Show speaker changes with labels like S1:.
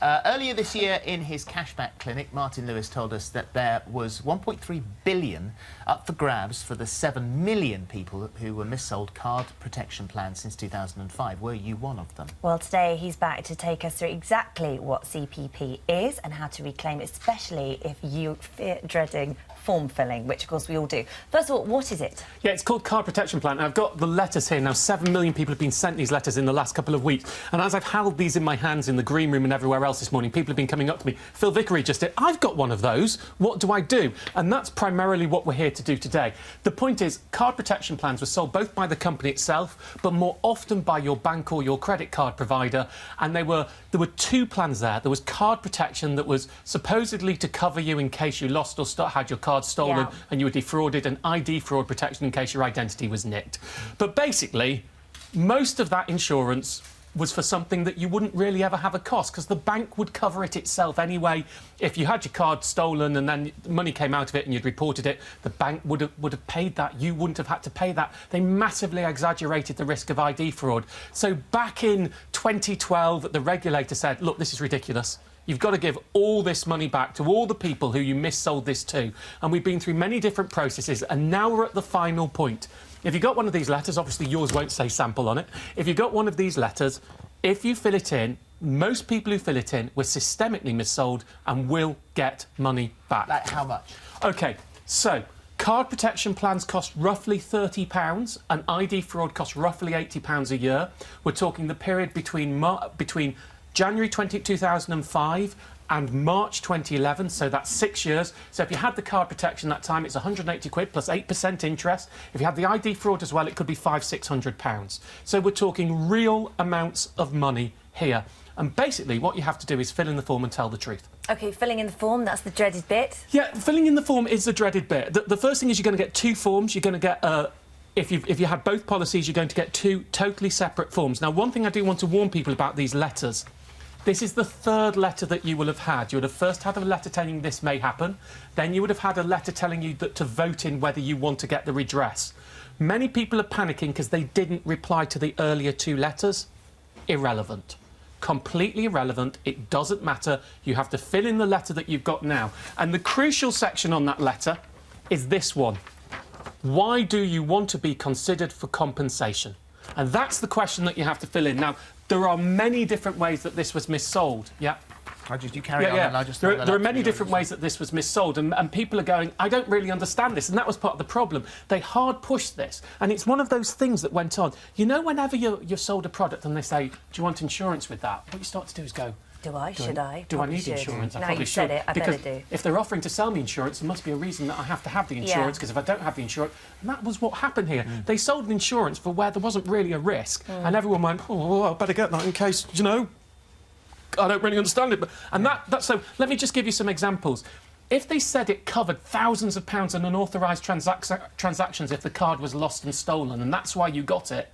S1: Earlier this year in his cashback clinic, Martin Lewis told us that there was 1.3 billion up for grabs for the 7 million people who were missold card protection plans since 2005. Were you one of them?
S2: Well, today he's back to take us through exactly what CPP is and how to reclaim it, especially if you fear dreading form filling, which of course we all do. First of all, what is it?
S3: Yeah, it's called Card Protection Plan. I've got the letters here now. 7 million people have been sent these letters in the last couple of weeks. And as I've held these in my hands in the green room and everywhere else this morning, people have been coming up to me. Phil Vickery just did. I've got one of those. What do I do? And that's primarily what we're here to do today. The point is, card protection plans were sold both by the company itself, but more often by your bank or your credit card provider. And there were two plans there. There was card protection that was supposedly to cover you in case you lost or had your card stolen and you were defrauded, and ID fraud protection in case your identity was nicked. But basically, most of that insurance was for something that you wouldn't really ever have a cost, because the bank would cover it itself anyway. If you had your card stolen and then money came out of it and you'd reported it, the bank would have paid that. You wouldn't have had to pay that. They massively exaggerated the risk of ID fraud. So back in 2012, the regulator said, look, this is ridiculous. You've got to give all this money back to all the people who you missold this to. And we've been through many different processes, and now we're at the final point. If you got one of these letters, obviously yours won't say sample on it. If you got one of these letters, if you fill it in, most people who fill it in were systemically missold and will get money back.
S1: Like how much? OK,
S3: so card protection plans cost roughly £30 and ID fraud costs roughly £80 a year. We're talking the period between January 2005 and March 2011, so that's 6 years. So if you had the card protection that time, it's 180 quid plus 8% interest. If you had the ID fraud as well, it could be £500–600. So we're talking real amounts of money here. And basically what you have to do is fill in the form and tell the truth.
S2: OK, filling in the form, that's the dreaded bit.
S3: Yeah, filling in the form is the dreaded bit. The first thing is you're going to get two forms. You're going to get if you had both policies, you're going to get two totally separate forms. Now, one thing I do want to warn people about these letters. This is the third letter that you will have had. You would have first had a letter telling you this may happen. Then you would have had a letter telling you that to vote in whether you want to get the redress. Many people are panicking because they didn't reply to the earlier two letters. Irrelevant. Completely irrelevant. It doesn't matter. You have to fill in the letter that you've got now. And the crucial section on that letter is this one. Why do you want to be considered for compensation? And that's the question that you have to fill in. Now, there are many different ways that this was missold. Yeah.
S1: You carry on and I just...
S3: There are many different ways that this was missold, and people are going, I don't really understand this, and that was part of the problem. They hard-pushed this, and it's one of those things that went on. You know, whenever you've sold a product and they say, do you want insurance with that? What you start to do is go...
S2: Do I? Should I?
S3: Do I need insurance? I probably should.
S2: Now you said it, I better do.
S3: If they're offering to sell me insurance, there must be a reason that I have to have the insurance, because if I don't have the insurance... And that was what happened here. They sold an insurance for where there wasn't really a risk, and everyone went, oh, well, I better get that in case, you know, I don't really understand it. So let me just give you some examples. If they said it covered thousands of pounds in unauthorised transactions if the card was lost and stolen, and that's why you got it,